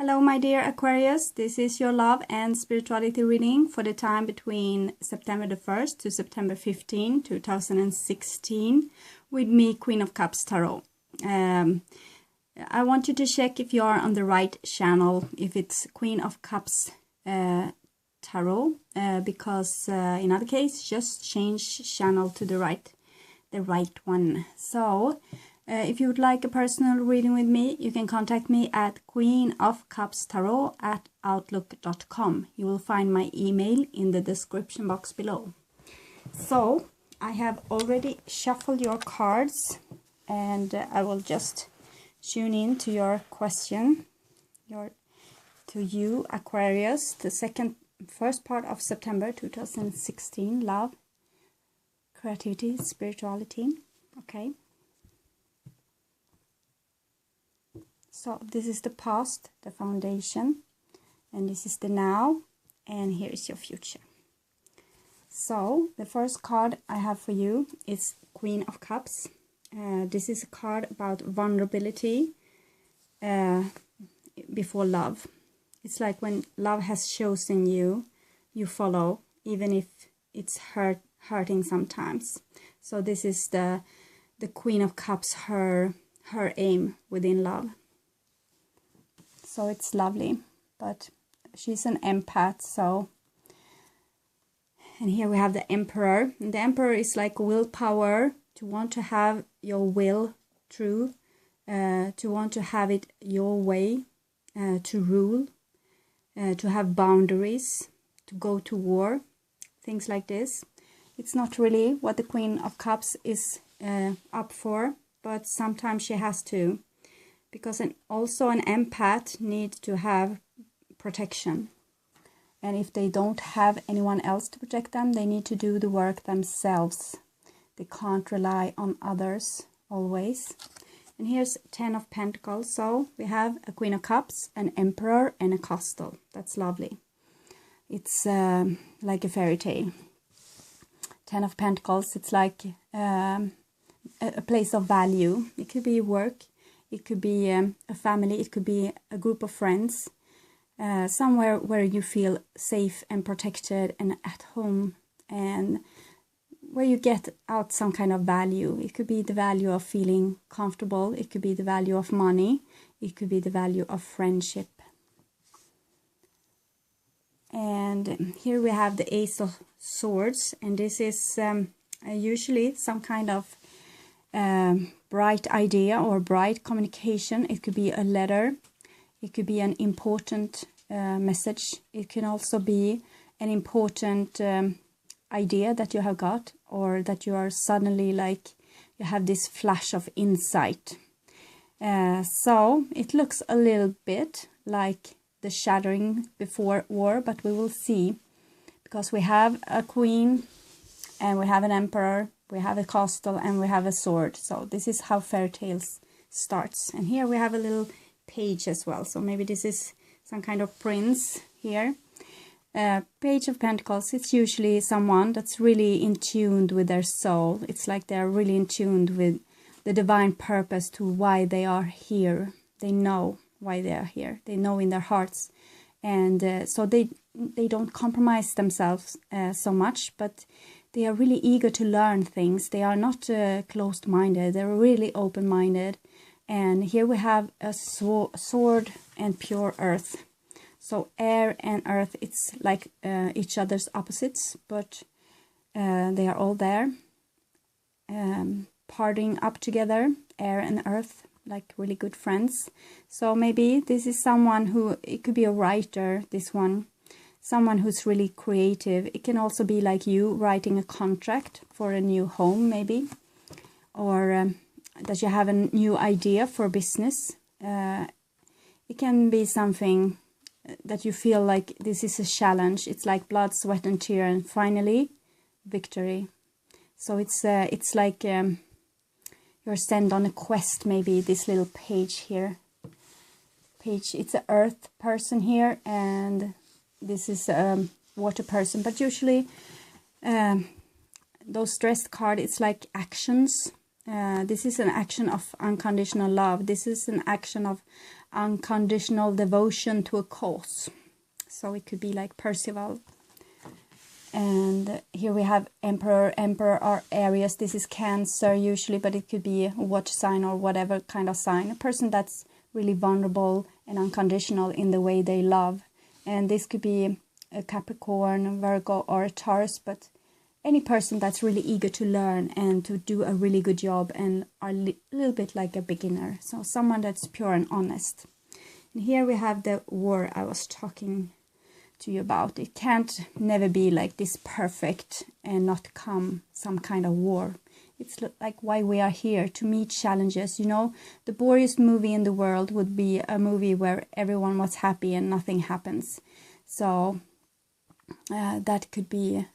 Hello my dear Aquarius, this is your love and spirituality reading for the time between September the 1st to September 15, 2016 with me, Queen of Cups Tarot. I want you to check if you are on the right channel, if it's Queen of Cups Tarot, because in other case just change channel to the right one. So if you would like a personal reading with me, you can contact me at queenofcupstarot@outlook.com. You will find my email in the description box below. So, I have already shuffled your cards, and I will just tune in to your question, to you, Aquarius, the first part of September 2016, love, creativity, spirituality. Okay. So this is the past, the foundation, and this is the now, and here is your future. So the first card I have for you is Queen of Cups. This is a card about vulnerability before love. It's like when love has chosen you, you follow, even if it's hurting sometimes. So this is the Queen of Cups, her aim within love. So it's lovely, but she's an empath, so. And here we have the Emperor. And the Emperor is like willpower, to want to have your will true, to want to have it your way, to rule, to have boundaries, to go to war, things like this. It's not really what the Queen of Cups is up for, but sometimes she has to. Because also an empath needs to have protection. And if they don't have anyone else to protect them, they need to do the work themselves. They can't rely on others always. And here's 10 of Pentacles. So we have a Queen of Cups, an Emperor, and a Castle. That's lovely. It's like a fairy tale. 10 of Pentacles, it's like a place of value. It could be work. It could be a family, it could be a group of friends, somewhere where you feel safe and protected and at home, and where you get out some kind of value. It could be the value of feeling comfortable, it could be the value of money, it could be the value of friendship. And here we have the Ace of Swords, and this is usually some kind of bright idea or bright communication. It could be a letter, it could be an important message, it can also be an important idea that you have got, or that you are suddenly like, you have this flash of insight. So it looks a little bit like the shattering before war, but we will see, because we have a queen and we have an emperor, we have a castle, and we have a sword. So this is how fairy tales starts. And here we have a little page as well. So maybe this is some kind of prince here. Page of Pentacles, it's usually someone that's really in tune with their soul. It's like they're really in tune with the divine purpose to why they are here. They know why they are here. They know in their hearts. And so they don't compromise themselves so much, but they are really eager to learn things. They are not closed-minded. They're really open-minded. And here we have a sword and pure earth. So air and earth, it's like each other's opposites, but they are all there. Partying up together, air and earth, like really good friends. So maybe this is someone who, it could be a writer, this one. Someone who's really creative. It can also be like you writing a contract for a new home, maybe. Or that you have a new idea for business. It can be something that you feel like this is a challenge. It's like blood, sweat and tear, and finally, victory. So it's like you're sent on a quest, maybe, this little page here. It's an earth person here, and this is a water person, but usually those stressed cards, it's like actions. This is an action of unconditional love. This is an action of unconditional devotion to a cause. So it could be like Percival. And here we have Emperor. Emperor are Aries. This is Cancer usually, but it could be a watch sign or whatever kind of sign. A person that's really vulnerable and unconditional in the way they love. And this could be a Capricorn, Virgo, or a Taurus, but any person that's really eager to learn and to do a really good job and are a little bit like a beginner. So someone that's pure and honest. And here we have the war I was talking to you about. It can't never be like this perfect and not come some kind of war. It's like why we are here, to meet challenges. You know, the boringest movie in the world would be a movie where everyone was happy and nothing happens. So that could be...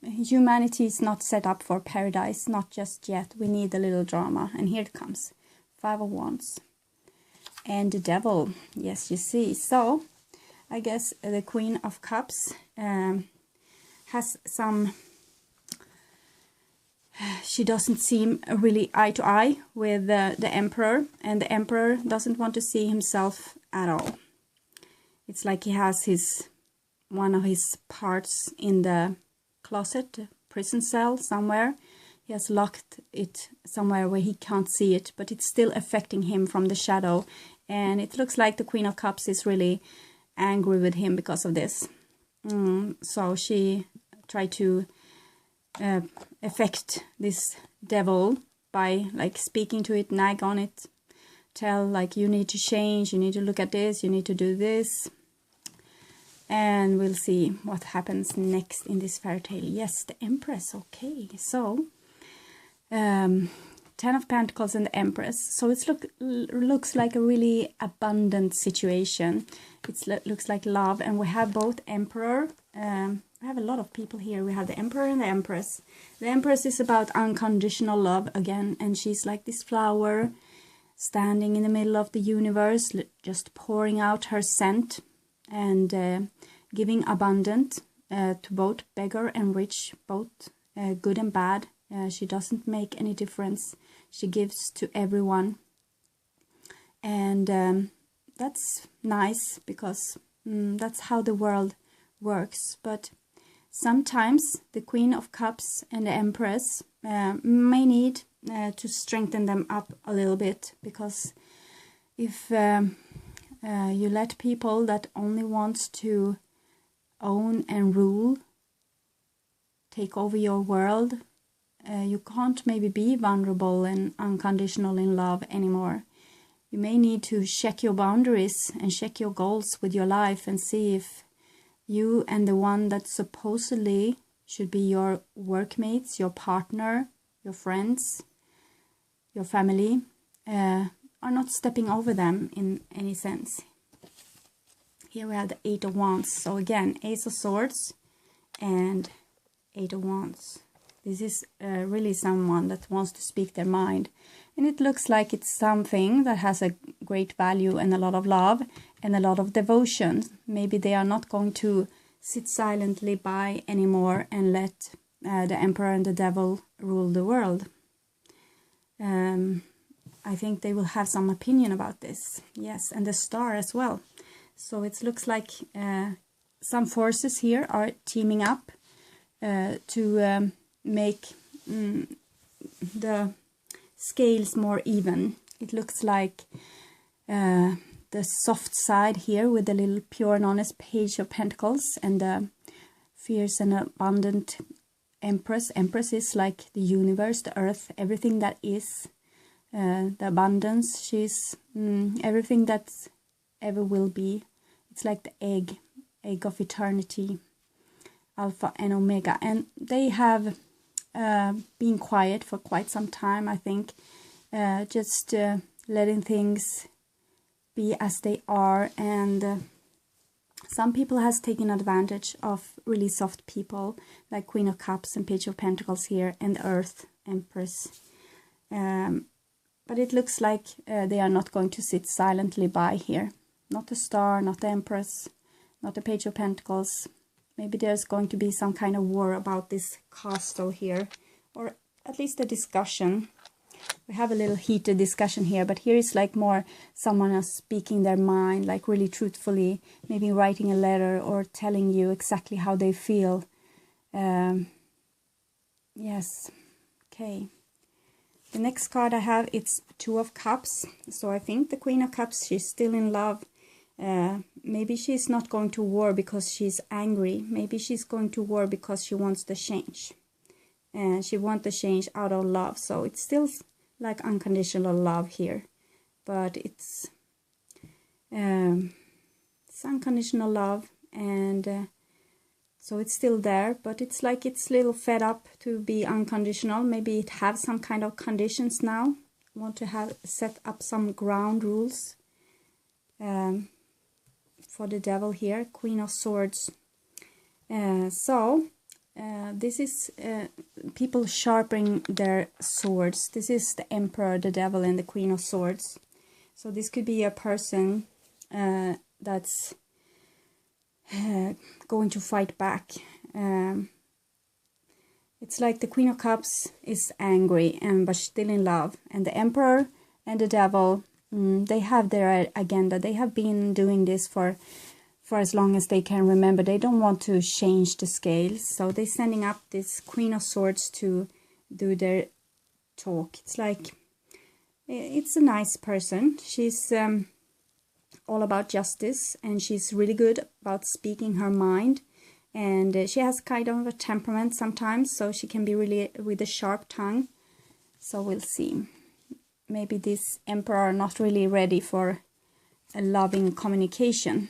humanity is not set up for paradise, not just yet. We need a little drama. And here it comes. 5 of Wands. And the Devil. Yes, you see. So, I guess the Queen of Cups has some... She doesn't seem really eye to eye with the Emperor. And the Emperor doesn't want to see himself at all. It's like he has one of his parts in the closet, prison cell somewhere. He has locked it somewhere where he can't see it, but it's still affecting him from the shadow. And it looks like the Queen of Cups is really angry with him because of this. So she tried to affect this devil by like speaking to it, nag on it, tell like you need to change, you need to look at this, you need to do this. And we'll see what happens next in this fairy tale. Yes, the Empress. Okay, so 10 of Pentacles and the Empress. So it looks like a really abundant situation. It looks like love, and we have both Emperor. I have a lot of people here. We have the Emperor and the Empress. The Empress is about unconditional love again, and she's like this flower standing in the middle of the universe, just pouring out her scent and giving abundant to both beggar and rich, both good and bad. She doesn't make any difference. She gives to everyone. And that's nice because that's how the world works. But sometimes the Queen of Cups and the Empress may need to strengthen them up a little bit, because if you let people that only wants to own and rule take over your world, you can't maybe be vulnerable and unconditional in love anymore. You may need to check your boundaries and check your goals with your life and see if you and the one that supposedly should be your workmates, your partner, your friends, your family, are not stepping over them in any sense. Here we have the 8 of Wands. So again, Ace of Swords and 8 of Wands. This is really someone that wants to speak their mind. And it looks like it's something that has a great value and a lot of love and a lot of devotion. Maybe they are not going to sit silently by anymore and let the Emperor and the Devil rule the world. I think they will have some opinion about this. Yes, and the Star as well. So it looks like some forces here are teaming up to make the scales more even. It looks like the soft side here with the little pure and honest Page of Pentacles and the fierce and abundant Empress. Empress is like the universe, the earth, everything that is. The abundance, she's everything that ever will be. It's like the egg of eternity, Alpha and Omega. And they have been quiet for quite some time, I think, just letting things be as they are. And some people has taken advantage of really soft people, like Queen of Cups and Page of Pentacles here, and the Earth, Empress. But it looks like they are not going to sit silently by here. Not the Star, not the Empress, not the Page of Pentacles. Maybe there's going to be some kind of war about this castle here. Or at least a discussion. we have a little heated discussion here, but here is like more someone else speaking their mind, like really truthfully, maybe writing a letter or telling you exactly how they feel. Yes, okay. The next card I have, it's Two of Cups. So I think the Queen of Cups, she's still in love. Maybe she's not going to war because she's angry. Maybe she's going to war because she wants the change. And she wants the change out of love. So it's still like unconditional love here. But it's unconditional love. And so it's still there. But it's like it's a little fed up to be unconditional. Maybe it have some kind of conditions now. Want to have set up some ground rules. For the Devil here, Queen of Swords. This is people sharpening their swords. This is the Emperor, the Devil, and the Queen of Swords. So this could be a person that's going to fight back. It's like the Queen of Cups is angry but still in love, and the Emperor and the Devil, they have their agenda. They have been doing this for as long as they can remember. They don't want to change the scales. So they're sending up this Queen of Swords to do their talk. It's like, it's a nice person. She's all about justice, and she's really good about speaking her mind. And she has kind of a temperament sometimes, so she can be really with a sharp tongue. So we'll see. Maybe this Emperor are not really ready for a loving communication.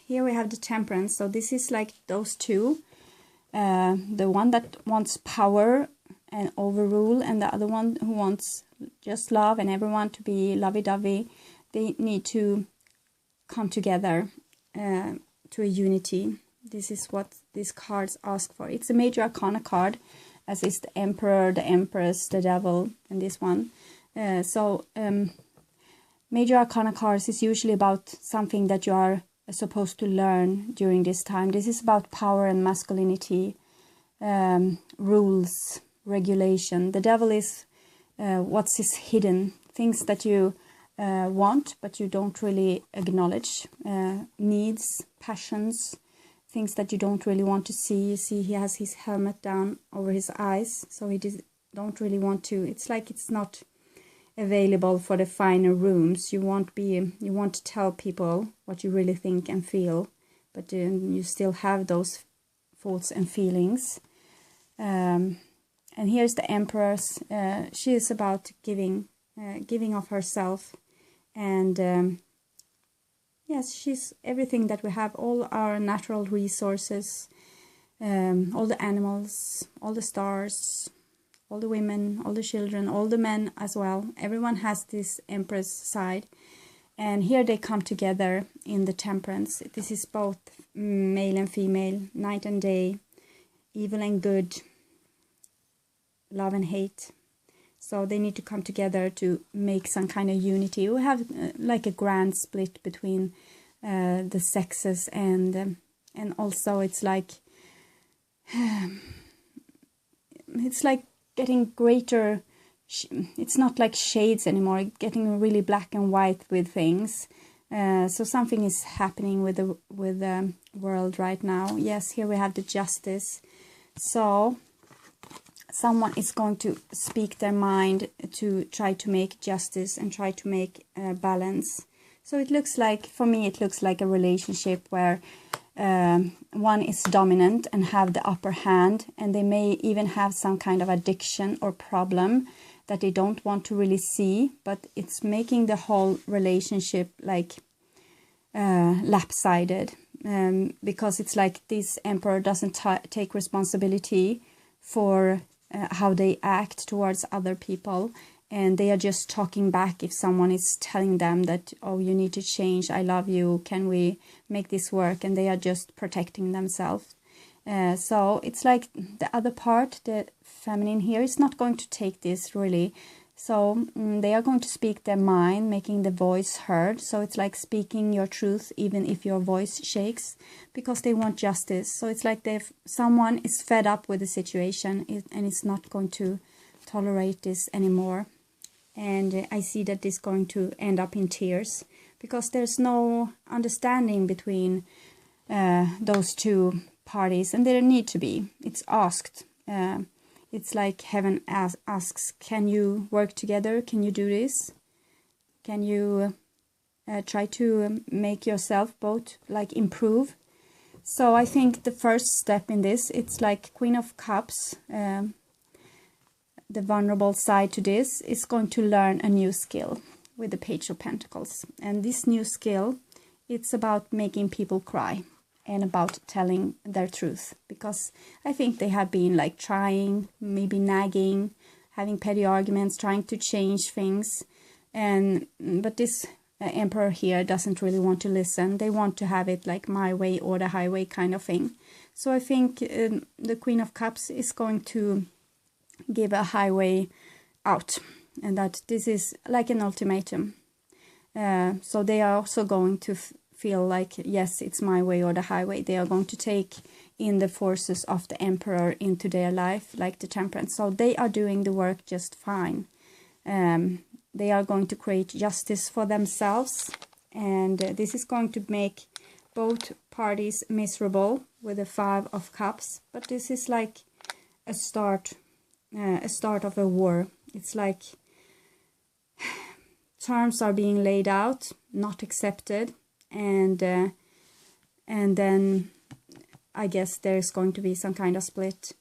Here we have the Temperance. So this is like those two. The one that wants power and overrule, and the other one who wants just love and everyone to be lovey-dovey. They need to come together to a unity. This is what these cards ask for. It's a major arcana card, as is the Emperor, the Empress, the Devil, and this one. Major arcana cards is usually about something that you are supposed to learn during this time. This is about power and masculinity, rules, regulation. The Devil is what's hidden, things that you want but you don't really acknowledge, needs, passions, things that you don't really want to see. You see he has his helmet down over his eyes, so he don't really want to. It's like it's not available for the finer rooms. You want to tell people what you really think and feel, but you still have those thoughts and feelings. And here's the Empress. She is about giving of herself, and yes, she's everything that we have, all our natural resources, all the animals, all the stars, all the women, all the children, all the men as well. Everyone has this Empress side. And here they come together in the Temperance. This is both male and female, night and day, evil and good, love and hate. So they need to come together to make some kind of unity. We have like a grand split between the sexes, and also it's like getting greater. It's not like shades anymore. Getting really black and white with things. So something is happening with the world right now. Yes, here we have the Justice. So someone is going to speak their mind to try to make justice and try to make balance. So it looks like, for me, it looks like a relationship where one is dominant and have the upper hand, and they may even have some kind of addiction or problem that they don't want to really see, but it's making the whole relationship like lopsided, because it's like this Emperor doesn't take responsibility for how they act towards other people, and they are just talking back if someone is telling them that, oh, you need to change, I love you, can we make this work, and they are just protecting themselves. So it's like the other part, the feminine here, is not going to take this really. So they are going to speak their mind, making the voice heard. So it's like speaking your truth even if your voice shakes, because they want justice. So it's like someone is fed up with the situation and is not going to tolerate this anymore. and I see that this is going to end up in tears, because there's no understanding between those two parties, and there need to be. It's asked. It's like heaven asks, can you work together? Can you do this? Can you try to make yourself both like improve? So I think the first step in this, it's like Queen of Cups, the vulnerable side to this is going to learn a new skill with the Page of Pentacles. And this new skill, it's about making people cry and about telling their truth. Because I think they have been like trying, maybe nagging, having petty arguments, trying to change things. But this Emperor here doesn't really want to listen. They want to have it like my way or the highway kind of thing. So I think the Queen of Cups is going to give a highway out, and that this is like an ultimatum. So they are also going to feel like, yes, it's my way or the highway. They are going to take in the forces of the Emperor into their life, like the Temperance. So they are doing the work just fine. They are going to create justice for themselves, and this is going to make both parties miserable with the Five of Cups. But this is like a start of a war. It's like terms are being laid out, not accepted, and then I guess there's going to be some kind of split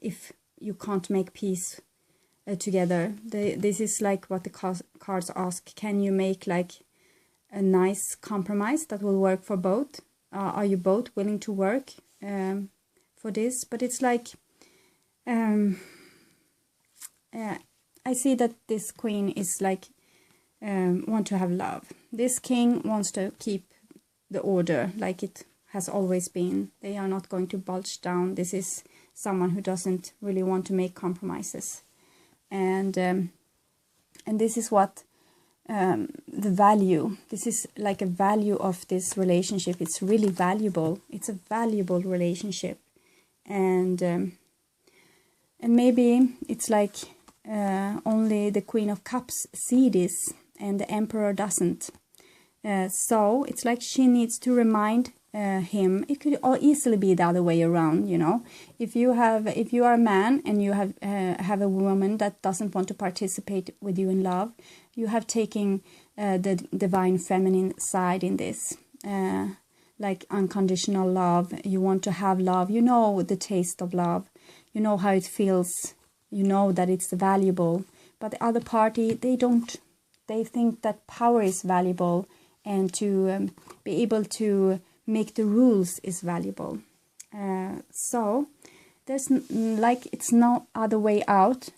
if you can't make peace together. This is like what the cards ask. Can you make like a nice compromise that will work for both? Are you both willing to work for this? But it's like I see that this Queen is like want to have love. This King wants to keep the order like it has always been. They are not going to bulge down. This is someone who doesn't really want to make compromises. And this is what the value, this is like a value of this relationship. It's really valuable. It's a valuable relationship. And maybe it's like only the Queen of Cups see this and the Emperor doesn't. So it's like she needs to remind him. It could easily be the other way around, you know. If you are a man and you have a woman that doesn't want to participate with you in love, you have taken the divine feminine side in this, like unconditional love. You want to have love. You know the taste of love. You know how it feels. You know that it's valuable. But the other party, they don't. They think that power is valuable, and to be able to make the rules is valuable. So there's like it's no other way out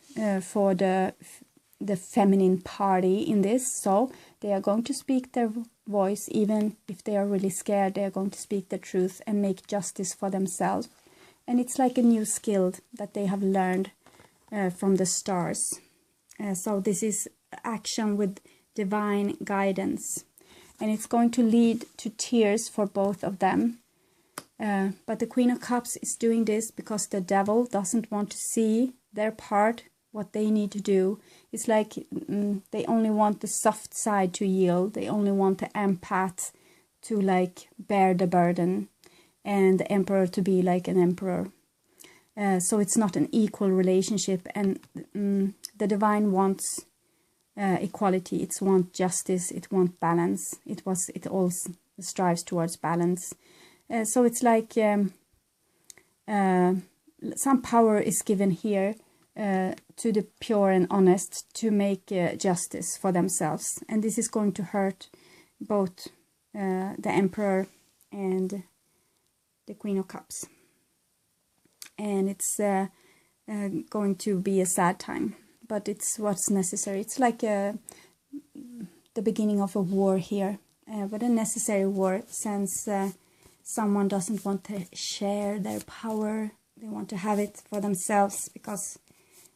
for the feminine party in this. So they are going to speak their voice, even if they are really scared. They are going to speak the truth and make justice for themselves. And it's like a new skill that they have learned from the stars. So this is action with divine guidance. And it's going to lead to tears for both of them. But the Queen of Cups is doing this because the devil doesn't want to see their part, what they need to do. It's like they only want the soft side to yield. They only want the empath to like bear the burden, and the Emperor to be like an emperor. So it's not an equal relationship, and the divine wants equality. It wants justice. It wants balance. It all strives towards balance. So it's like some power is given here to the pure and honest to make justice for themselves, and this is going to hurt both the Emperor and the Queen of Cups, and it's going to be a sad time. But it's what's necessary. It's like the beginning of a war here, but a necessary war, since someone doesn't want to share their power. They want to have it for themselves, because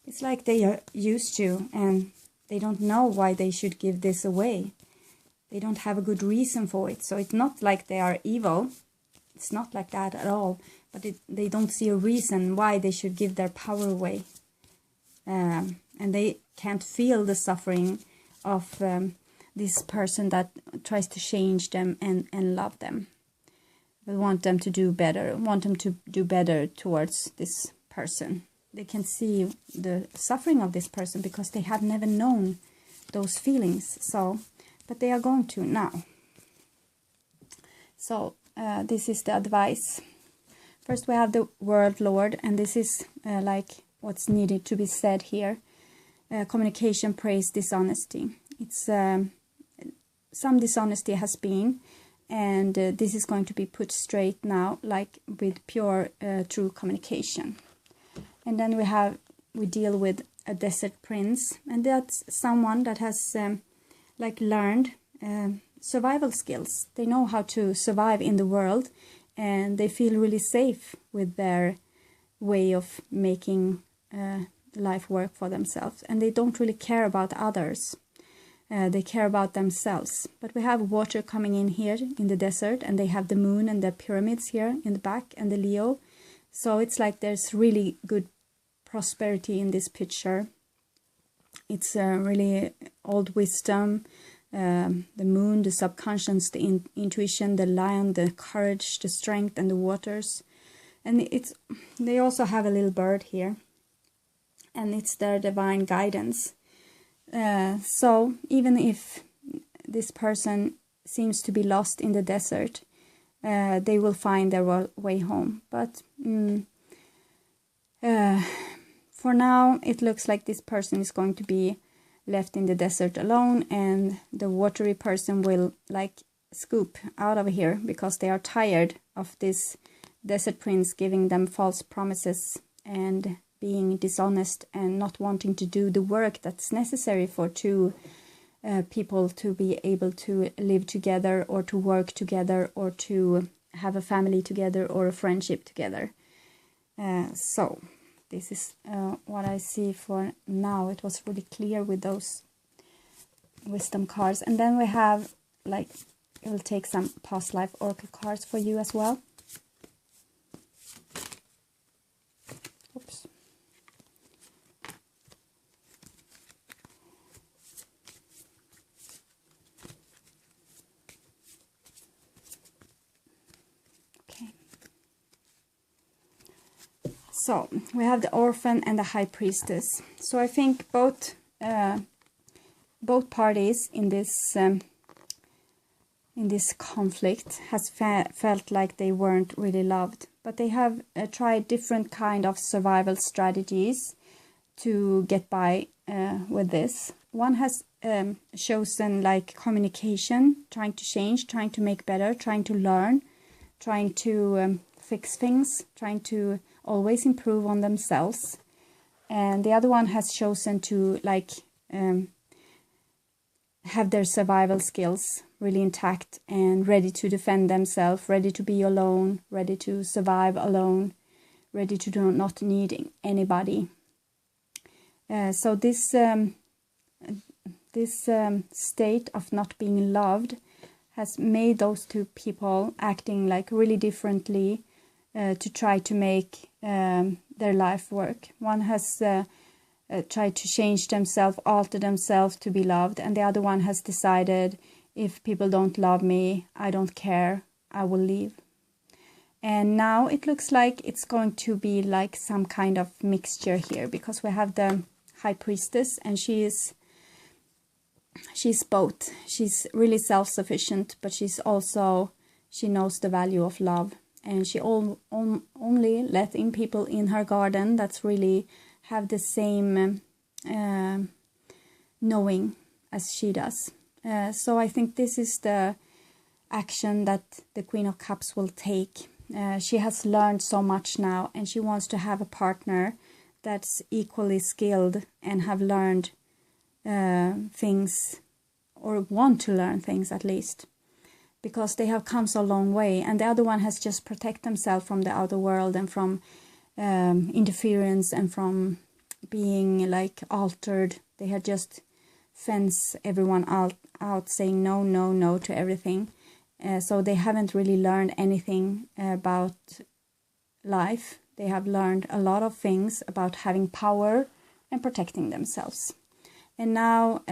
it's like they are used to, and they don't know why they should give this away. They don't have a good reason for it. So it's not like they are evil. It's not like that at all. But they don't see a reason why they should give their power away. And they can't feel the suffering of this person that tries to change them and love them. They want them to do better, want them to do better towards this person. They can see the suffering of this person because they have never known those feelings. So, but they are going to now. So this is the advice. First we have the World Lord, and this is like what's needed to be said here. Communication, praise, dishonesty. It's some dishonesty has been, and this is going to be put straight now, like with pure, true communication. And then we deal with a desert prince, and that's someone that has like learned survival skills. They know how to survive in the world, and they feel really safe with their way of making life work for themselves, and they don't really care about others. They care about themselves. But we have water coming in here in the desert, and they have the moon and the pyramids here in the back and the Leo. So it's like there's really good prosperity in this picture. It's really old wisdom, the moon, the subconscious, the intuition, the lion, the courage, the strength, and the waters. And they also have a little bird here, and it's their divine guidance. So even if this person seems to be lost in the desert, they will find their way home. But for now, it looks like this person is going to be left in the desert alone, and the watery person will like scoop out of here because they are tired of this desert prince giving them false promises and being dishonest and not wanting to do the work that's necessary for two people to be able to live together, or to work together, or to have a family together, or a friendship together. So this is what I see for now. It was really clear with those wisdom cards. And then we have, like, it will take some past life oracle cards for you as well. Oops. So we have the orphan and the high priestess. So I think both parties in this conflict has felt like they weren't really loved, but they have tried different kind of survival strategies to get by with this. One has chosen like communication, trying to change, trying to make better, trying to learn, trying to fix things, trying to always improve on themselves. And the other one has chosen to like have their survival skills really intact and ready to defend themselves, ready to be alone, ready to survive alone, ready to not need anybody. So this state of not being loved has made those two people acting like really differently to try to make their life work. One has tried to change themselves, alter themselves to be loved, and the other one has decided, if people don't love me, I don't care, I will leave. And now it looks like it's going to be like some kind of mixture here, because we have the high priestess, and she's both. She's really self-sufficient, but she knows the value of love. And she only let in people in her garden that's really have the same knowing as she does. So I think this is the action that the Queen of Cups will take. She has learned so much now, and she wants to have a partner that's equally skilled and have learned things, or want to learn things at least, because they have come so long way, and the other one has just protect themselves from the outer world and from interference and from being like altered. They had just fence everyone out saying no, no, no to everything. So they haven't really learned anything about life. They have learned a lot of things about having power and protecting themselves. And now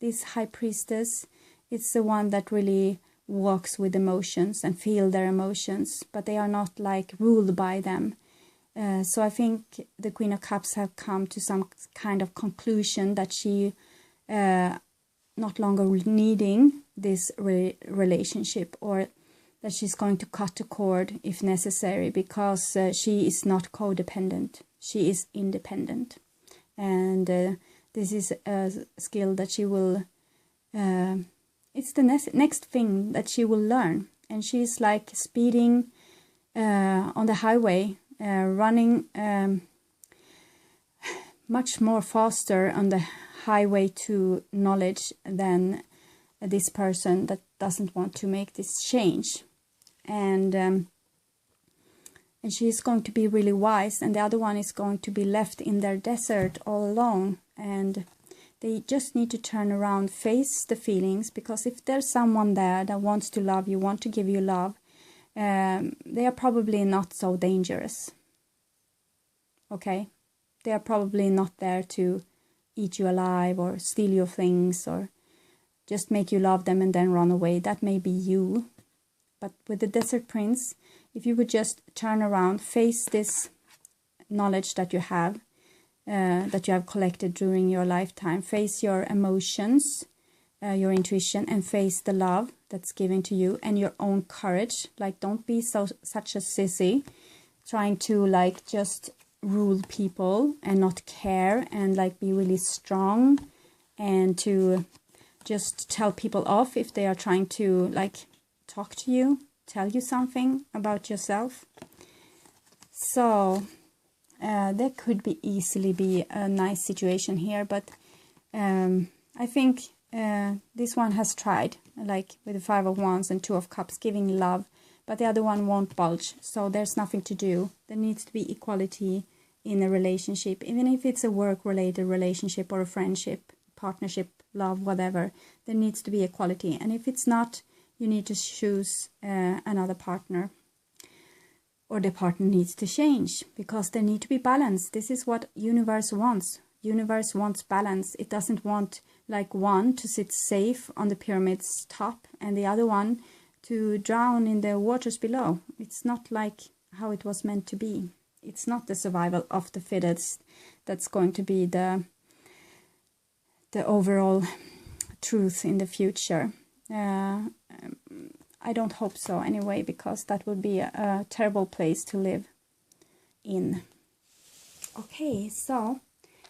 this High Priestess, it's the one that really walks with emotions and feel their emotions, but they are not like ruled by them. So I think the Queen of Cups have come to some kind of conclusion that she not longer needing this relationship, or that she's going to cut the cord if necessary, because she is not codependent. She is independent. And this is a skill that she will, it's the next thing that she will learn. And she's like speeding on the highway, running much more faster on the highway to knowledge than this person that doesn't want to make this change. And she's going to be really wise, and the other one is going to be left in their desert all alone. And they just need to turn around, face the feelings, because if there's someone there that wants to love you, want to give you love, they are probably not so dangerous. Okay? They are probably not there to eat you alive or steal your things or just make you love them and then run away. That may be you. But with the Desert Prince, if you would just turn around, face this knowledge that you have collected during your lifetime, face your emotions, your intuition, and face the love that's given to you and your own courage. Like, don't be such a sissy, trying to like just rule people and not care, and like be really strong and to just tell people off if they are trying to like talk to you, tell you something about yourself. So there could be easily be a nice situation here, but I think this one has tried, like with the 5 of Wands and 2 of Cups, giving love, but the other one won't budge. So there's nothing to do. There needs to be equality in a relationship, even if it's a work-related relationship or a friendship, partnership, love, whatever. There needs to be equality, and if it's not, you need to choose another partner, or the partner needs to change, because there need to be balance. This is what universe wants. Universe wants balance. It doesn't want like one to sit safe on the pyramid's top and the other one to drown in the waters below. It's not like how it was meant to be. It's not the survival of the fittest that's going to be the overall truth in the future. I don't hope so anyway, because that would be a terrible place to live in. Okay, so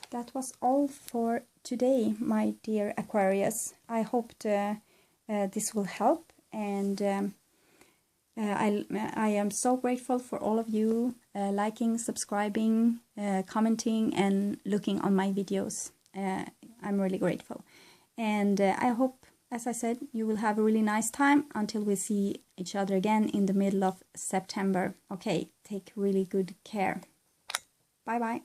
that was all for today, my dear Aquarius. I hope this will help, and I am so grateful for all of you liking, subscribing, commenting, and looking on my videos. I'm really grateful, and I hope, as I said, you will have a really nice time until we see each other again in the middle of September. Okay, take really good care. Bye bye.